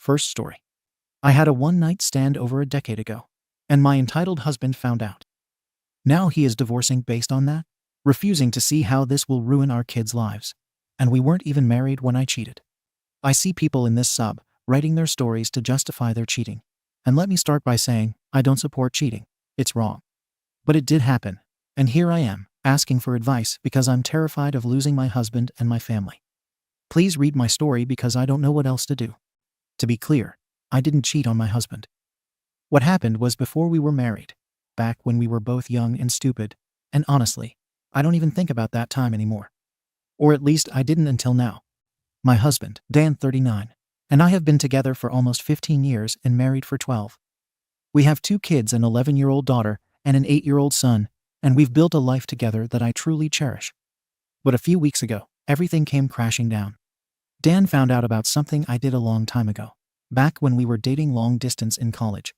First story. I had a one-night stand over a decade ago, and my entitled husband found out. Now he is divorcing based on that, refusing to see how this will ruin our kids' lives. And we weren't even married when I cheated. I see people in this sub writing their stories to justify their cheating. And let me start by saying, I don't support cheating. It's wrong. But it did happen, and here I am, asking for advice because I'm terrified of losing my husband and my family. Please read my story because I don't know what else to do. To be clear, I didn't cheat on my husband. What happened was before we were married, back when we were both young and stupid, and honestly, I don't even think about that time anymore. Or at least I didn't until now. My husband, Dan 39, and I have been together for almost 15 years and married for 12. We have 2 kids, an 11-year-old daughter and an 8-year-old son, and we've built a life together that I truly cherish. But a few weeks ago, everything came crashing down. Dan found out about something I did a long time ago, back when we were dating long distance in college.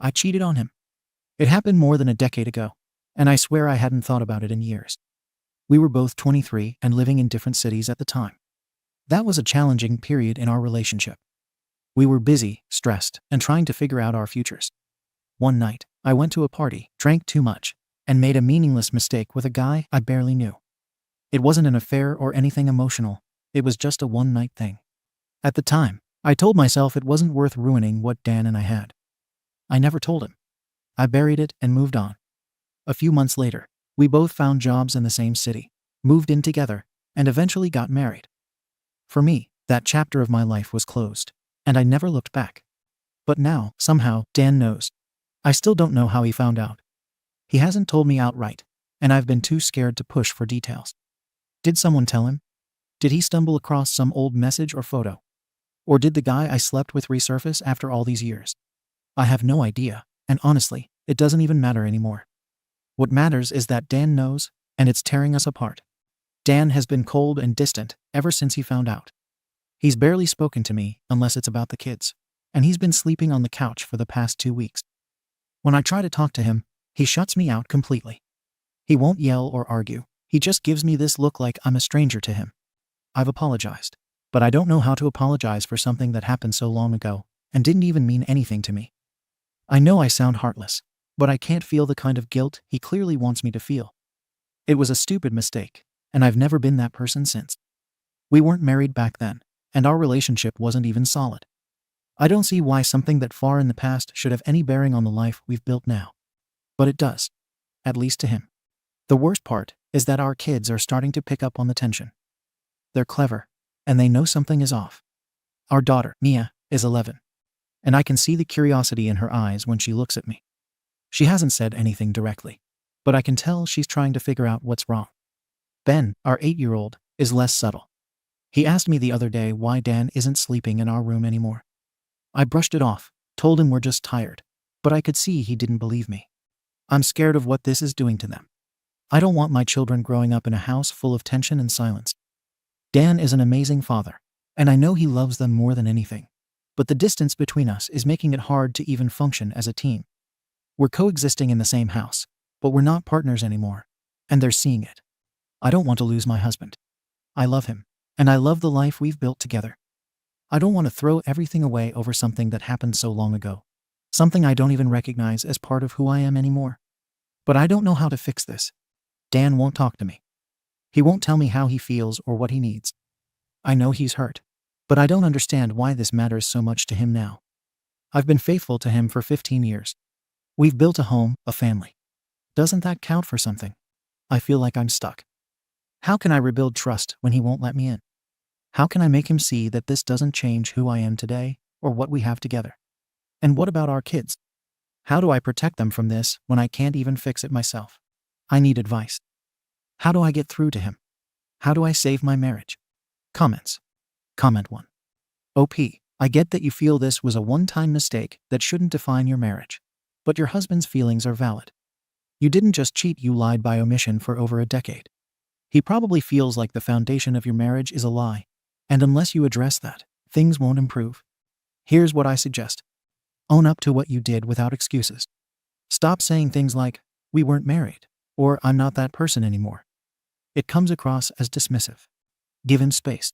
I cheated on him. It happened more than a decade ago, and I swear I hadn't thought about it in years. We were both 23 and living in different cities at the time. That was a challenging period in our relationship. We were busy, stressed, and trying to figure out our futures. One night, I went to a party, drank too much, and made a meaningless mistake with a guy I barely knew. It wasn't an affair or anything emotional. It was just a one-night thing. At the time, I told myself it wasn't worth ruining what Dan and I had. I never told him. I buried it and moved on. A few months later, we both found jobs in the same city, moved in together, and eventually got married. For me, that chapter of my life was closed, and I never looked back. But now, somehow, Dan knows. I still don't know how he found out. He hasn't told me outright, and I've been too scared to push for details. Did someone tell him? Did he stumble across some old message or photo? Or did the guy I slept with resurface after all these years? I have no idea, and honestly, it doesn't even matter anymore. What matters is that Dan knows, and it's tearing us apart. Dan has been cold and distant ever since he found out. He's barely spoken to me unless it's about the kids, and he's been sleeping on the couch for the past 2 weeks. When I try to talk to him, he shuts me out completely. He won't yell or argue. He just gives me this look like I'm a stranger to him. I've apologized, but I don't know how to apologize for something that happened so long ago and didn't even mean anything to me. I know I sound heartless, but I can't feel the kind of guilt he clearly wants me to feel. It was a stupid mistake, and I've never been that person since. We weren't married back then, and our relationship wasn't even solid. I don't see why something that far in the past should have any bearing on the life we've built now. But it does, at least to him. The worst part is that our kids are starting to pick up on the tension. They're clever, and they know something is off. Our daughter, Mia, is 11, and I can see the curiosity in her eyes when she looks at me. She hasn't said anything directly, but I can tell she's trying to figure out what's wrong. Ben, our 8-year-old, is less subtle. He asked me the other day why Dan isn't sleeping in our room anymore. I brushed it off, told him we're just tired, but I could see he didn't believe me. I'm scared of what this is doing to them. I don't want my children growing up in a house full of tension and silence. Dan is an amazing father, and I know he loves them more than anything. But the distance between us is making it hard to even function as a team. We're coexisting in the same house, but we're not partners anymore, and they're seeing it. I don't want to lose my husband. I love him, and I love the life we've built together. I don't want to throw everything away over something that happened so long ago, something I don't even recognize as part of who I am anymore. But I don't know how to fix this. Dan won't talk to me. He won't tell me how he feels or what he needs. I know he's hurt, but I don't understand why this matters so much to him now. I've been faithful to him for 15 years. We've built a home, a family. Doesn't that count for something? I feel like I'm stuck. How can I rebuild trust when he won't let me in? How can I make him see that this doesn't change who I am today or what we have together? And what about our kids? How do I protect them from this when I can't even fix it myself? I need advice. How do I get through to him? How do I save my marriage? Comments. Comment 1. OP, I get that you feel this was a one-time mistake that shouldn't define your marriage. But your husband's feelings are valid. You didn't just cheat, you lied by omission for over a decade. He probably feels like the foundation of your marriage is a lie. And unless you address that, things won't improve. Here's what I suggest. Own up to what you did without excuses. Stop saying things like, "We weren't married," or "I'm not that person anymore." It comes across as dismissive. Give him space.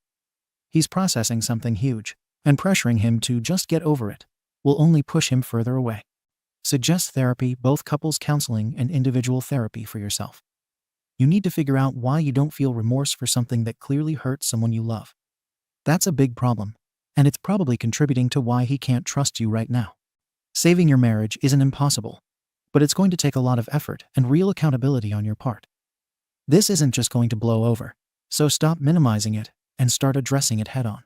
He's processing something huge, and pressuring him to just get over it will only push him further away. Suggest therapy, both couples counseling and individual therapy for yourself. You need to figure out why you don't feel remorse for something that clearly hurt someone you love. That's a big problem, and it's probably contributing to why he can't trust you right now. Saving your marriage isn't impossible, but it's going to take a lot of effort and real accountability on your part. This isn't just going to blow over, so stop minimizing it and start addressing it head on.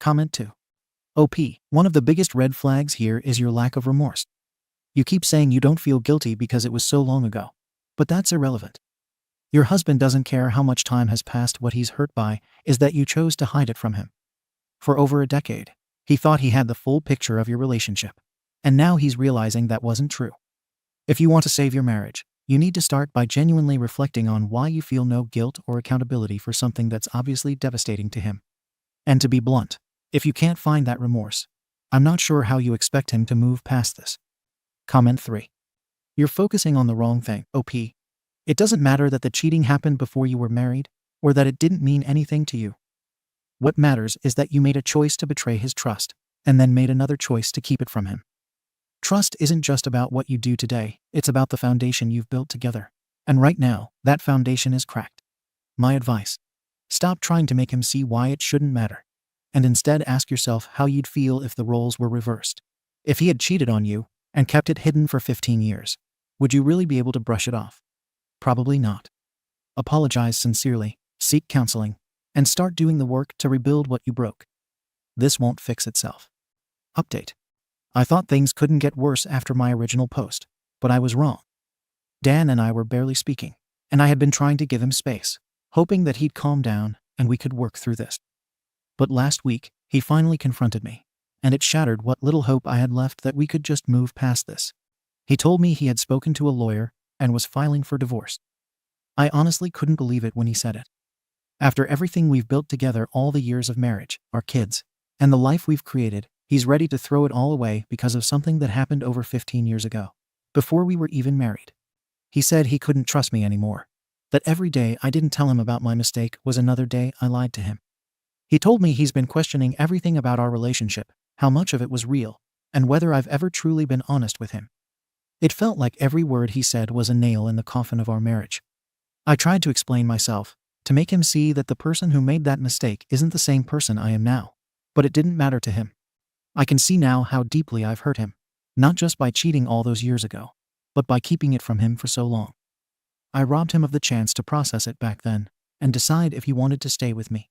Comment 2. OP, one of the biggest red flags here is your lack of remorse. You keep saying you don't feel guilty because it was so long ago, but that's irrelevant. Your husband doesn't care how much time has passed. What he's hurt by is that you chose to hide it from him. For over a decade, he thought he had the full picture of your relationship, and now he's realizing that wasn't true. If you want to save your marriage, you need to start by genuinely reflecting on why you feel no guilt or accountability for something that's obviously devastating to him. And to be blunt, if you can't find that remorse, I'm not sure how you expect him to move past this. Comment 3. You're focusing on the wrong thing, OP. It doesn't matter that the cheating happened before you were married, or that it didn't mean anything to you. What matters is that you made a choice to betray his trust, and then made another choice to keep it from him. Trust isn't just about what you do today, it's about the foundation you've built together. And right now, that foundation is cracked. My advice: stop trying to make him see why it shouldn't matter, and instead ask yourself how you'd feel if the roles were reversed. If he had cheated on you and kept it hidden for 15 years, would you really be able to brush it off? Probably not. Apologize sincerely, seek counseling, and start doing the work to rebuild what you broke. This won't fix itself. Update. I thought things couldn't get worse after my original post, but I was wrong. Dan and I were barely speaking, and I had been trying to give him space, hoping that he'd calm down and we could work through this. But last week, he finally confronted me, and it shattered what little hope I had left that we could just move past this. He told me he had spoken to a lawyer and was filing for divorce. I honestly couldn't believe it when he said it. After everything we've built together, all the years of marriage, our kids, and the life we've created, he's ready to throw it all away because of something that happened over 15 years ago, before we were even married. He said he couldn't trust me anymore, that every day I didn't tell him about my mistake was another day I lied to him. He told me he's been questioning everything about our relationship, how much of it was real, and whether I've ever truly been honest with him. It felt like every word he said was a nail in the coffin of our marriage. I tried to explain myself, to make him see that the person who made that mistake isn't the same person I am now, but it didn't matter to him. I can see now how deeply I've hurt him, not just by cheating all those years ago, but by keeping it from him for so long. I robbed him of the chance to process it back then, and decide if he wanted to stay with me.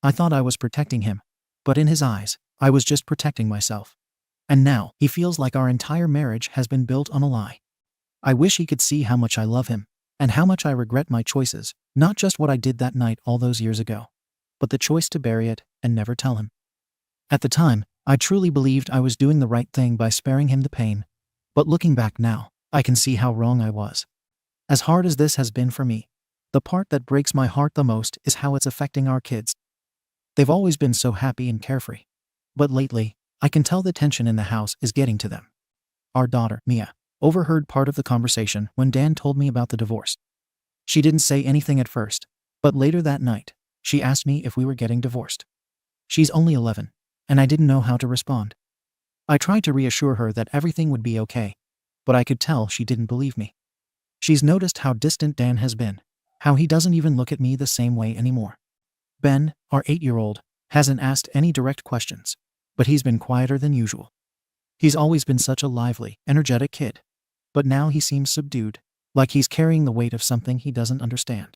I thought I was protecting him, but in his eyes, I was just protecting myself. And now, he feels like our entire marriage has been built on a lie. I wish he could see how much I love him, and how much I regret my choices, not just what I did that night all those years ago, but the choice to bury it and never tell him. At the time, I truly believed I was doing the right thing by sparing him the pain, but looking back now, I can see how wrong I was. As hard as this has been for me, the part that breaks my heart the most is how it's affecting our kids. They've always been so happy and carefree, but lately, I can tell the tension in the house is getting to them. Our daughter, Mia, overheard part of the conversation when Dan told me about the divorce. She didn't say anything at first, but later that night, she asked me if we were getting divorced. She's only 11, and I didn't know how to respond. I tried to reassure her that everything would be okay, but I could tell she didn't believe me. She's noticed how distant Dan has been, how he doesn't even look at me the same way anymore. Ben, our 8-year-old, hasn't asked any direct questions, but he's been quieter than usual. He's always been such a lively, energetic kid, but now he seems subdued, like he's carrying the weight of something he doesn't understand.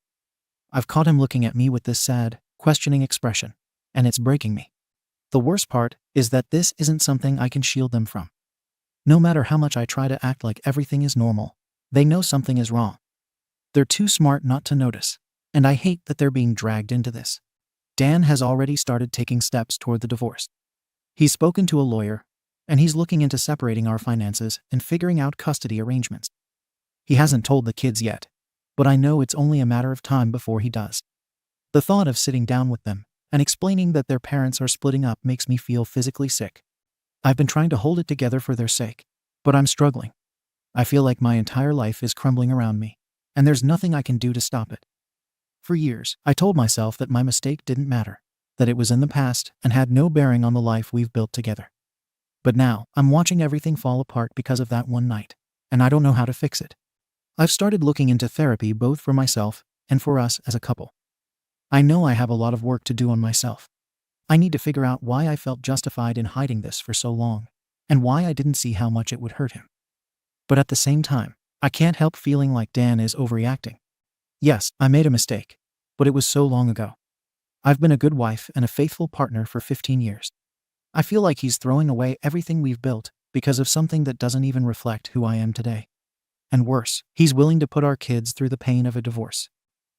I've caught him looking at me with this sad, questioning expression, and it's breaking me. The worst part is that this isn't something I can shield them from. No matter how much I try to act like everything is normal, they know something is wrong. They're too smart not to notice, and I hate that they're being dragged into this. Dan has already started taking steps toward the divorce. He's spoken to a lawyer, and he's looking into separating our finances and figuring out custody arrangements. He hasn't told the kids yet, but I know it's only a matter of time before he does. The thought of sitting down with them and explaining that their parents are splitting up makes me feel physically sick. I've been trying to hold it together for their sake, but I'm struggling. I feel like my entire life is crumbling around me, and there's nothing I can do to stop it. For years, I told myself that my mistake didn't matter, that it was in the past and had no bearing on the life we've built together. But now, I'm watching everything fall apart because of that one night, and I don't know how to fix it. I've started looking into therapy both for myself and for us as a couple. I know I have a lot of work to do on myself. I need to figure out why I felt justified in hiding this for so long, and why I didn't see how much it would hurt him. But at the same time, I can't help feeling like Dan is overreacting. Yes, I made a mistake, but it was so long ago. I've been a good wife and a faithful partner for 15 years. I feel like he's throwing away everything we've built because of something that doesn't even reflect who I am today. And worse, he's willing to put our kids through the pain of a divorce.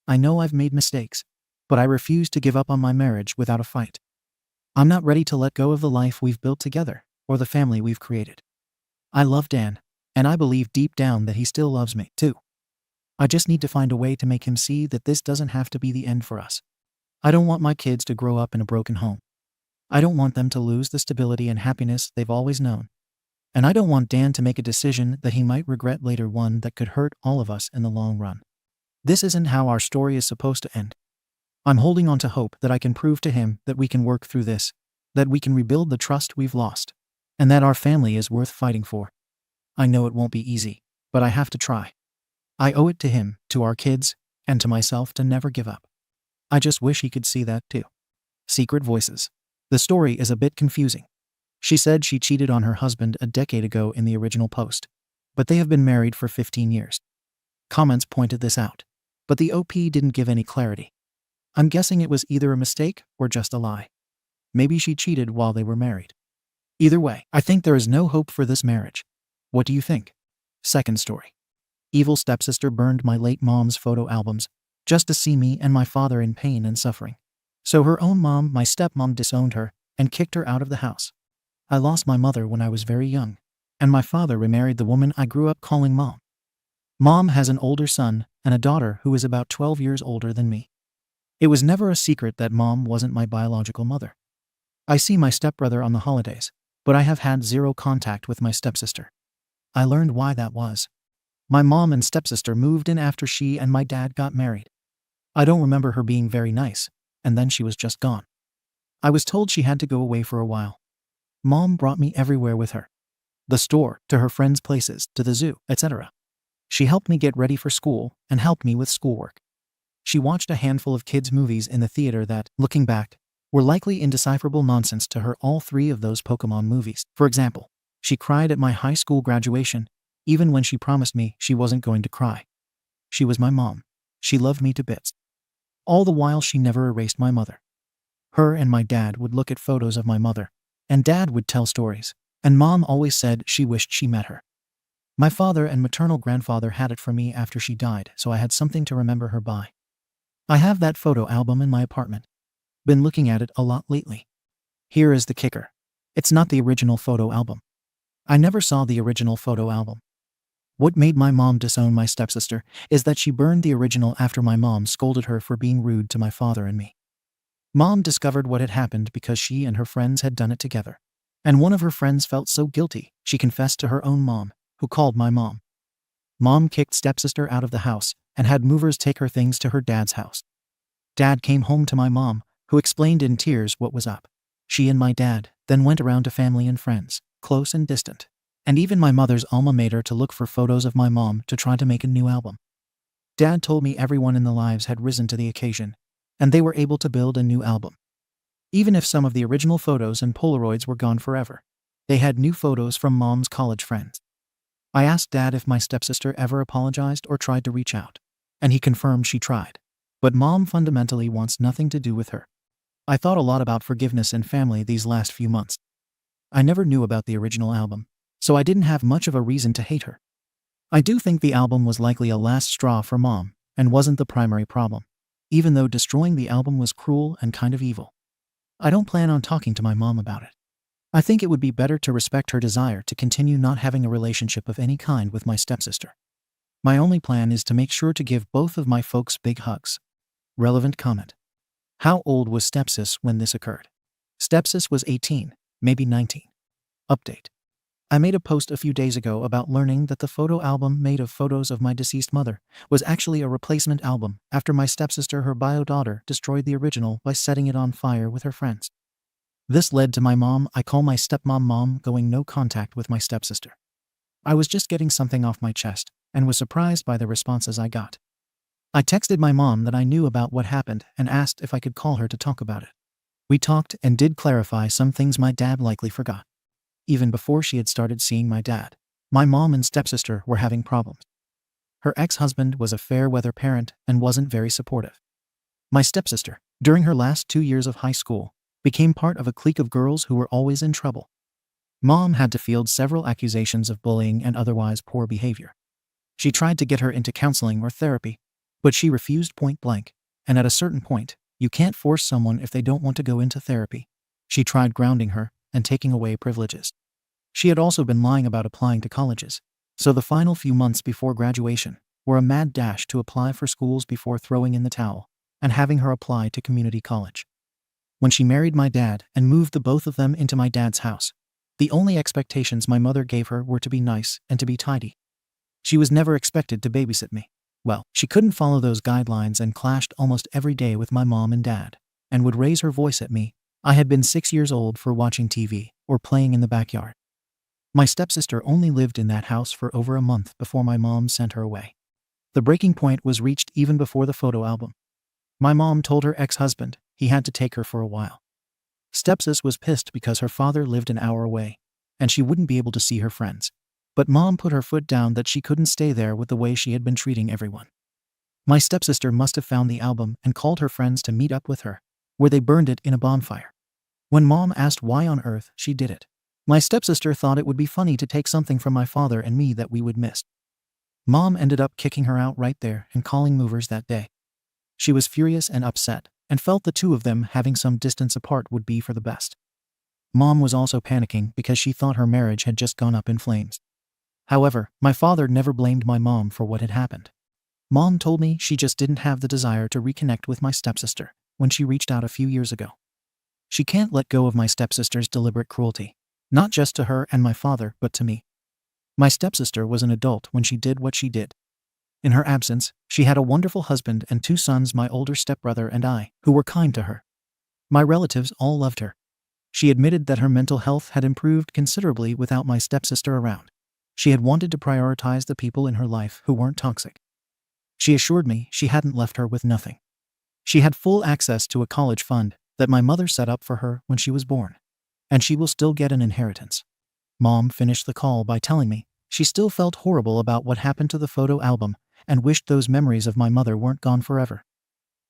I know I've made mistakes, but I refuse to give up on my marriage without a fight. I'm not ready to let go of the life we've built together or the family we've created. I love Dan, and I believe deep down that he still loves me, too. I just need to find a way to make him see that this doesn't have to be the end for us. I don't want my kids to grow up in a broken home. I don't want them to lose the stability and happiness they've always known. And I don't want Dan to make a decision that he might regret later, one that could hurt all of us in the long run. This isn't how our story is supposed to end. I'm holding on to hope that I can prove to him that we can work through this, that we can rebuild the trust we've lost, and that our family is worth fighting for. I know it won't be easy, but I have to try. I owe it to him, to our kids, and to myself to never give up. I just wish he could see that too. Secret Voices. The story is a bit confusing. She said she cheated on her husband a decade ago in the original post, but they have been married for 15 years. Comments pointed this out, but the OP didn't give any clarity. I'm guessing it was either a mistake or just a lie. Maybe she cheated while they were married. Either way, I think there is no hope for this marriage. What do you think? Second story. Evil stepsister burned my late mom's photo albums just to see me and my father in pain and suffering. So her own mom, my stepmom, disowned her and kicked her out of the house. I lost my mother when I was very young, and my father remarried the woman I grew up calling Mom. Mom has an older son and a daughter who is about 12 years older than me. It was never a secret that Mom wasn't my biological mother. I see my stepbrother on the holidays, but I have had zero contact with my stepsister. I learned why that was. My mom and stepsister moved in after she and my dad got married. I don't remember her being very nice, and then she was just gone. I was told she had to go away for a while. Mom brought me everywhere with her. The store, to her friends' places, to the zoo, etc. She helped me get ready for school and helped me with schoolwork. She watched a handful of kids' movies in the theater that, looking back, were likely indecipherable nonsense to her. All three of those Pokemon movies, for example. She cried at my high school graduation, even when she promised me she wasn't going to cry. She was my mom. She loved me to bits. All the while she never erased my mother. Her and my dad would look at photos of my mother, and Dad would tell stories, and Mom always said she wished she met her. My father and maternal grandfather had it for me after she died, so I had something to remember her by. I have that photo album in my apartment. Been looking at it a lot lately. Here is the kicker. It's not the original photo album. I never saw the original photo album. What made my mom disown my stepsister is that she burned the original after my mom scolded her for being rude to my father and me. Mom discovered what had happened because she and her friends had done it together. And one of her friends felt so guilty, she confessed to her own mom, who called my mom. Mom kicked stepsister out of the house and had movers take her things to her dad's house. Dad came home to my mom, who explained in tears what was up. She and my dad then went around to family and friends, close and distant, and even my mother's alma mater to look for photos of my mom to try to make a new album. Dad told me everyone in the lives had risen to the occasion, and they were able to build a new album. Even if some of the original photos and Polaroids were gone forever, they had new photos from Mom's college friends. I asked Dad if my stepsister ever apologized or tried to reach out, and he confirmed she tried. But Mom fundamentally wants nothing to do with her. I thought a lot about forgiveness and family these last few months. I never knew about the original album, so I didn't have much of a reason to hate her. I do think the album was likely a last straw for Mom, and wasn't the primary problem, even though destroying the album was cruel and kind of evil. I don't plan on talking to my mom about it. I think it would be better to respect her desire to continue not having a relationship of any kind with my stepsister. My only plan is to make sure to give both of my folks big hugs. Relevant comment. How old was stepsis when this occurred? Stepsis was 18, maybe 19. Update. I made a post a few days ago about learning that the photo album made of photos of my deceased mother was actually a replacement album after my stepsister, her bio daughter, destroyed the original by setting it on fire with her friends. This led to my mom, I call my stepmom mom, going no contact with my stepsister. I was just getting something off my chest and was surprised by the responses I got. I texted my mom that I knew about what happened and asked if I could call her to talk about it. We talked and did clarify some things my dad likely forgot. Even before she had started seeing my dad, my mom and stepsister were having problems. Her ex-husband was a fair-weather parent and wasn't very supportive. My stepsister, during her last 2 years of high school, became part of a clique of girls who were always in trouble. Mom had to field several accusations of bullying and otherwise poor behavior. She tried to get her into counseling or therapy, but she refused point blank, and at a certain point, you can't force someone if they don't want to go into therapy. She tried grounding her and taking away privileges. She had also been lying about applying to colleges, so the final few months before graduation were a mad dash to apply for schools before throwing in the towel and having her apply to community college. When she married my dad and moved the both of them into my dad's house, the only expectations my mother gave her were to be nice and to be tidy. She was never expected to babysit me. Well, she couldn't follow those guidelines and clashed almost every day with my mom and dad, and would raise her voice at me. I had been 6 years old for watching TV or playing in the backyard. My stepsister only lived in that house for over a month before my mom sent her away. The breaking point was reached even before the photo album. My mom told her ex-husband he had to take her for a while. Stepsis was pissed because her father lived an hour away, and she wouldn't be able to see her friends. But mom put her foot down that she couldn't stay there with the way she had been treating everyone. My stepsister must have found the album and called her friends to meet up with her, where they burned it in a bonfire. When mom asked why on earth she did it, my stepsister thought it would be funny to take something from my father and me that we would miss. Mom ended up kicking her out right there and calling movers that day. She was furious and upset and felt the two of them having some distance apart would be for the best. Mom was also panicking because she thought her marriage had just gone up in flames. However, my father never blamed my mom for what had happened. Mom told me she just didn't have the desire to reconnect with my stepsister when she reached out a few years ago. She can't let go of my stepsister's deliberate cruelty, not just to her and my father, but to me. My stepsister was an adult when she did what she did. In her absence, she had a wonderful husband and 2 sons, my older stepbrother and I, who were kind to her. My relatives all loved her. She admitted that her mental health had improved considerably without my stepsister around. She had wanted to prioritize the people in her life who weren't toxic. She assured me she hadn't left her with nothing. She had full access to a college fund that my mother set up for her when she was born, and she will still get an inheritance. Mom finished the call by telling me she still felt horrible about what happened to the photo album and wished those memories of my mother weren't gone forever.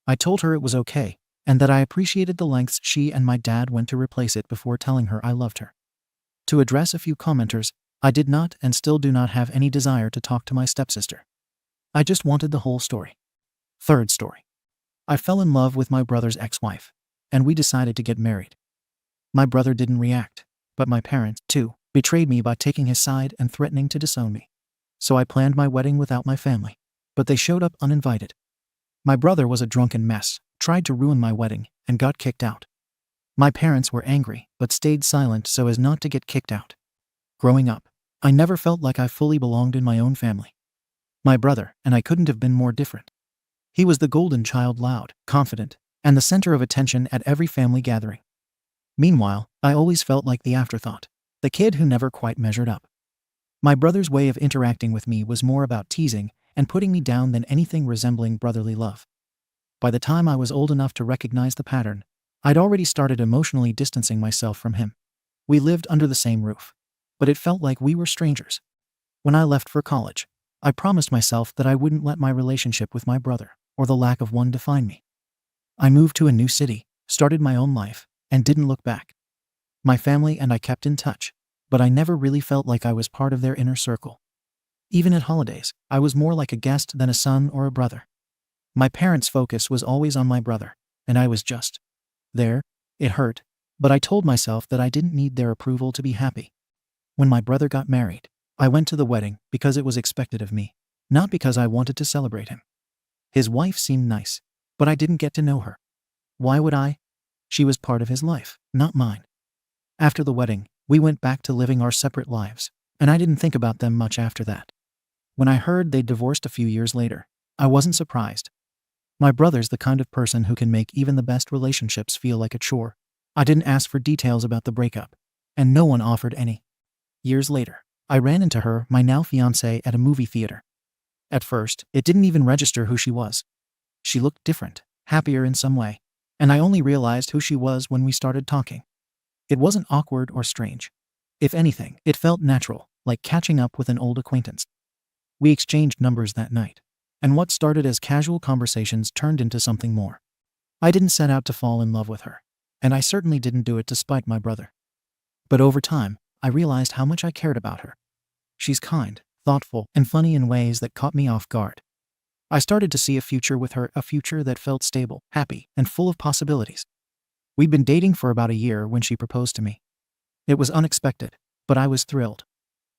I told her it was okay, and that I appreciated the lengths she and my dad went to replace it before telling her I loved her. To address a few commenters, I did not and still do not have any desire to talk to my stepsister. I just wanted the whole story. Third story. I fell in love with my brother's ex-wife, and we decided to get married. My brother didn't react, but my parents, too, betrayed me by taking his side and threatening to disown me. So I planned my wedding without my family, but they showed up uninvited. My brother was a drunken mess, tried to ruin my wedding, and got kicked out. My parents were angry, but stayed silent so as not to get kicked out. Growing up, I never felt like I fully belonged in my own family. My brother and I couldn't have been more different. He was the golden child, loud, confident, and the center of attention at every family gathering. Meanwhile, I always felt like the afterthought, the kid who never quite measured up. My brother's way of interacting with me was more about teasing and putting me down than anything resembling brotherly love. By the time I was old enough to recognize the pattern, I'd already started emotionally distancing myself from him. We lived under the same roof, but it felt like we were strangers. When I left for college, I promised myself that I wouldn't let my relationship with my brother, or the lack of one, define me. I moved to a new city, started my own life, and didn't look back. My family and I kept in touch, but I never really felt like I was part of their inner circle. Even at holidays, I was more like a guest than a son or a brother. My parents' focus was always on my brother, and I was just there. It hurt, but I told myself that I didn't need their approval to be happy. When my brother got married, I went to the wedding because it was expected of me, not because I wanted to celebrate him. His wife seemed nice, but I didn't get to know her. Why would I? She was part of his life, not mine. After the wedding, We went back to living our separate lives, and I didn't think about them much after that. When I heard they'd divorced a few years later, I wasn't surprised. My brother's the kind of person who can make even the best relationships feel like a chore. I didn't ask for details about the breakup, and no one offered any. Years later, I ran into her, my now fiancée, at a movie theater. At first, it didn't even register who she was. She looked different, happier in some way, and I only realized who she was when we started talking. It wasn't awkward or strange. If anything, it felt natural, like catching up with an old acquaintance. We exchanged numbers that night, and what started as casual conversations turned into something more. I didn't set out to fall in love with her, and I certainly didn't do it to spite my brother. But over time, I realized how much I cared about her. She's kind, thoughtful, and funny in ways that caught me off guard. I started to see a future with her, a future that felt stable, happy, and full of possibilities. We'd been dating for about a year when she proposed to me. It was unexpected, but I was thrilled.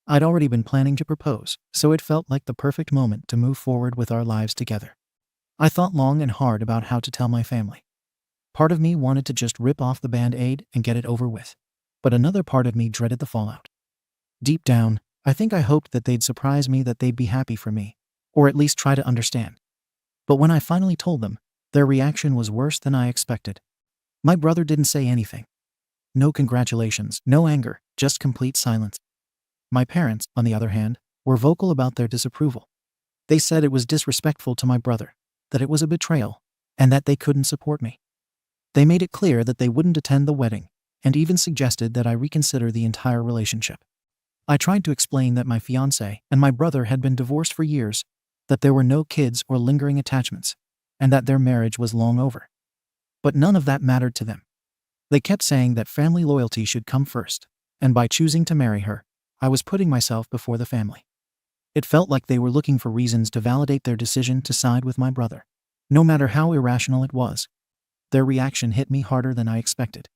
I'd already been planning to propose, so it felt like the perfect moment to move forward with our lives together. I thought long and hard about how to tell my family. Part of me wanted to just rip off the Band-Aid and get it over with, but another part of me dreaded the fallout. Deep down, I think I hoped that they'd surprise me, that they'd be happy for me, or at least try to understand. But when I finally told them, their reaction was worse than I expected. My brother didn't say anything. No congratulations, no anger, just complete silence. My parents, on the other hand, were vocal about their disapproval. They said it was disrespectful to my brother, that it was a betrayal, and that they couldn't support me. They made it clear that they wouldn't attend the wedding, and even suggested that I reconsider the entire relationship. I tried to explain that my fiancé and my brother had been divorced for years, that there were no kids or lingering attachments, and that their marriage was long over. But none of that mattered to them. They kept saying that family loyalty should come first, and by choosing to marry her, I was putting myself before the family. It felt like they were looking for reasons to validate their decision to side with my brother. No matter how irrational it was, their reaction hit me harder than I expected.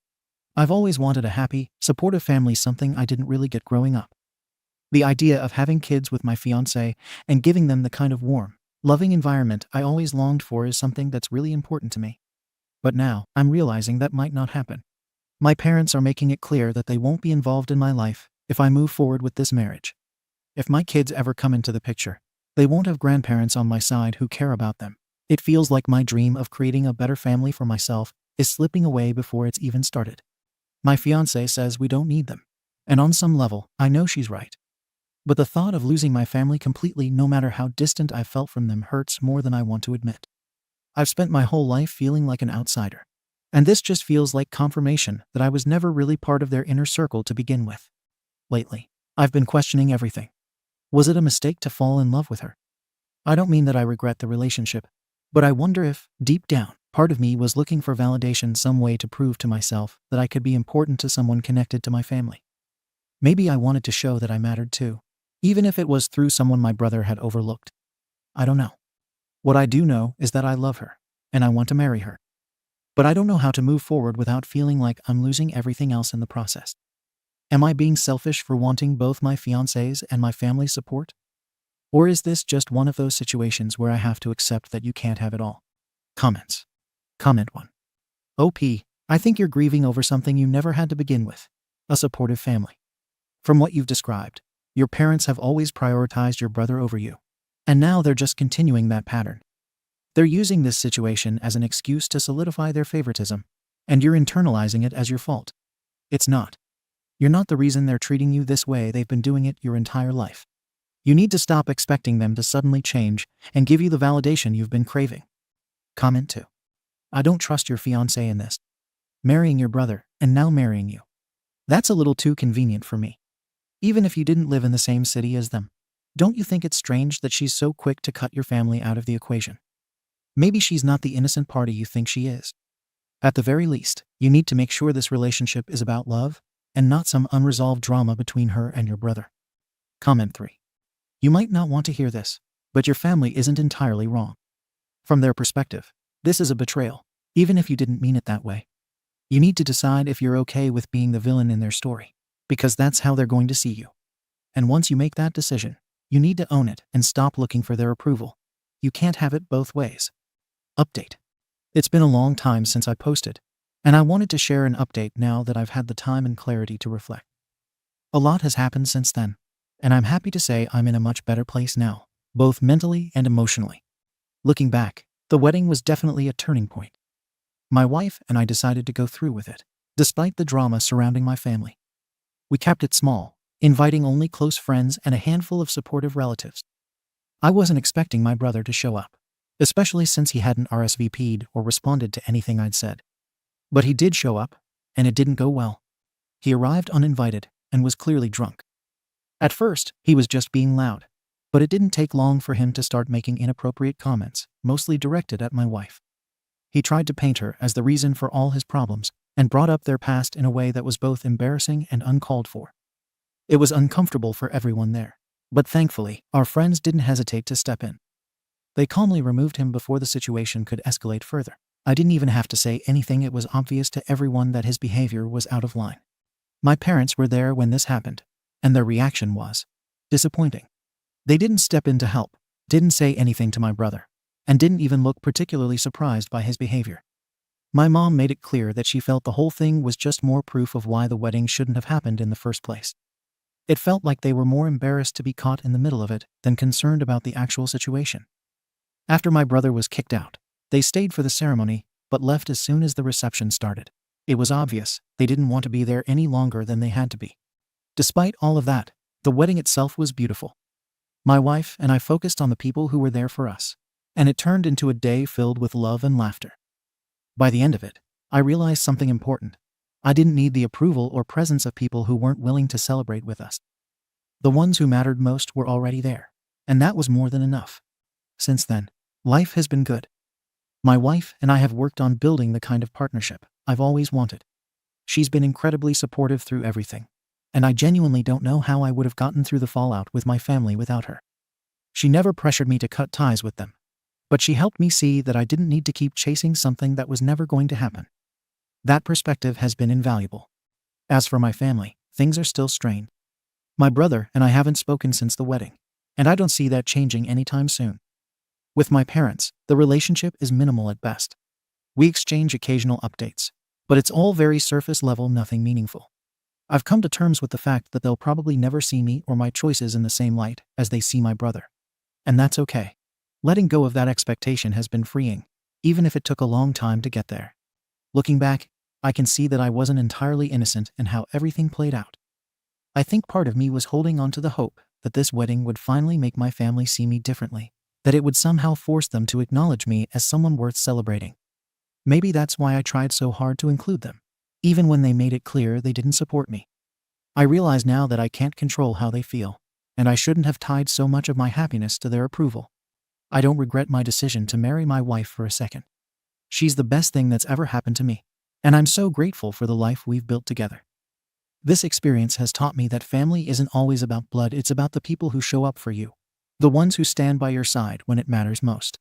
I've always wanted a happy, supportive family, something I didn't really get growing up. The idea of having kids with my fiancé and giving them the kind of warm, loving environment I always longed for is something that's really important to me. But now, I'm realizing that might not happen. My parents are making it clear that they won't be involved in my life if I move forward with this marriage. If my kids ever come into the picture, they won't have grandparents on my side who care about them. It feels like my dream of creating a better family for myself is slipping away before it's even started. My fiancé says we don't need them, and on some level, I know she's right. But the thought of losing my family completely, no matter how distant I felt from them, hurts more than I want to admit. I've spent my whole life feeling like an outsider, and this just feels like confirmation that I was never really part of their inner circle to begin with. Lately, I've been questioning everything. Was it a mistake to fall in love with her? I don't mean that I regret the relationship, but I wonder if, deep down, part of me was looking for validation, some way to prove to myself that I could be important to someone connected to my family. Maybe I wanted to show that I mattered too, even if it was through someone my brother had overlooked. I don't know. What I do know is that I love her, and I want to marry her. But I don't know how to move forward without feeling like I'm losing everything else in the process. Am I being selfish for wanting both my fiancé's and my family's support? Or is this just one of those situations where I have to accept that you can't have it all? Comments. Comment 1. OP, I think you're grieving over something you never had to begin with. A supportive family. From what you've described, your parents have always prioritized your brother over you. And now they're just continuing that pattern. They're using this situation as an excuse to solidify their favoritism, and you're internalizing it as your fault. It's not. You're not the reason they're treating you this way. They've been doing it your entire life. You need to stop expecting them to suddenly change and give you the validation you've been craving. Comment 2. I don't trust your fiancé in this. Marrying your brother, and now marrying you. That's a little too convenient for me. Even if you didn't live in the same city as them, don't you think it's strange that she's so quick to cut your family out of the equation? Maybe she's not the innocent party you think she is. At the very least, you need to make sure this relationship is about love and not some unresolved drama between her and your brother. Comment 3. You might not want to hear this, but your family isn't entirely wrong. From their perspective, this is a betrayal, even if you didn't mean it that way. You need to decide if you're okay with being the villain in their story, because that's how they're going to see you. And once you make that decision, you need to own it and stop looking for their approval. You can't have it both ways. Update. It's been a long time since I posted, and I wanted to share an update now that I've had the time and clarity to reflect. A lot has happened since then, and I'm happy to say I'm in a much better place now, both mentally and emotionally. Looking back, the wedding was definitely a turning point. My wife and I decided to go through with it, despite the drama surrounding my family. We kept it small, inviting only close friends and a handful of supportive relatives. I wasn't expecting my brother to show up, especially since he hadn't RSVP'd or responded to anything I'd said. But he did show up, and it didn't go well. He arrived uninvited and was clearly drunk. At first, he was just being loud, but it didn't take long for him to start making inappropriate comments, mostly directed at my wife. He tried to paint her as the reason for all his problems and brought up their past in a way that was both embarrassing and uncalled for. It was uncomfortable for everyone there, but thankfully, our friends didn't hesitate to step in. They calmly removed him before the situation could escalate further. I didn't even have to say anything. It was obvious to everyone that his behavior was out of line. My parents were there when this happened, and their reaction was disappointing. They didn't step in to help, didn't say anything to my brother, and didn't even look particularly surprised by his behavior. My mom made it clear that she felt the whole thing was just more proof of why the wedding shouldn't have happened in the first place. It felt like they were more embarrassed to be caught in the middle of it than concerned about the actual situation. After my brother was kicked out, they stayed for the ceremony, but left as soon as the reception started. It was obvious they didn't want to be there any longer than they had to be. Despite all of that, the wedding itself was beautiful. My wife and I focused on the people who were there for us, and it turned into a day filled with love and laughter. By the end of it, I realized something important. I didn't need the approval or presence of people who weren't willing to celebrate with us. The ones who mattered most were already there, and that was more than enough. Since then, life has been good. My wife and I have worked on building the kind of partnership I've always wanted. She's been incredibly supportive through everything, and I genuinely don't know how I would have gotten through the fallout with my family without her. She never pressured me to cut ties with them, but she helped me see that I didn't need to keep chasing something that was never going to happen. That perspective has been invaluable. As for my family, things are still strained. My brother and I haven't spoken since the wedding, and I don't see that changing anytime soon. With my parents, the relationship is minimal at best. We exchange occasional updates, but it's all very surface level, nothing meaningful. I've come to terms with the fact that they'll probably never see me or my choices in the same light as they see my brother. And that's okay. Letting go of that expectation has been freeing, even if it took a long time to get there. Looking back, I can see that I wasn't entirely innocent in how everything played out. I think part of me was holding on to the hope that this wedding would finally make my family see me differently, that it would somehow force them to acknowledge me as someone worth celebrating. Maybe that's why I tried so hard to include them, even when they made it clear they didn't support me. I realize now that I can't control how they feel, and I shouldn't have tied so much of my happiness to their approval. I don't regret my decision to marry my wife for a second. She's the best thing that's ever happened to me, and I'm so grateful for the life we've built together. This experience has taught me that family isn't always about blood, it's about the people who show up for you, the ones who stand by your side when it matters most.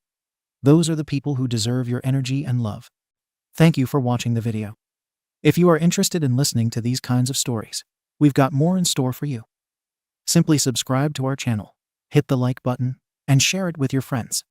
Those are the people who deserve your energy and love. Thank you for watching the video. If you are interested in listening to these kinds of stories, we've got more in store for you. Simply subscribe to our channel, hit the like button, and share it with your friends.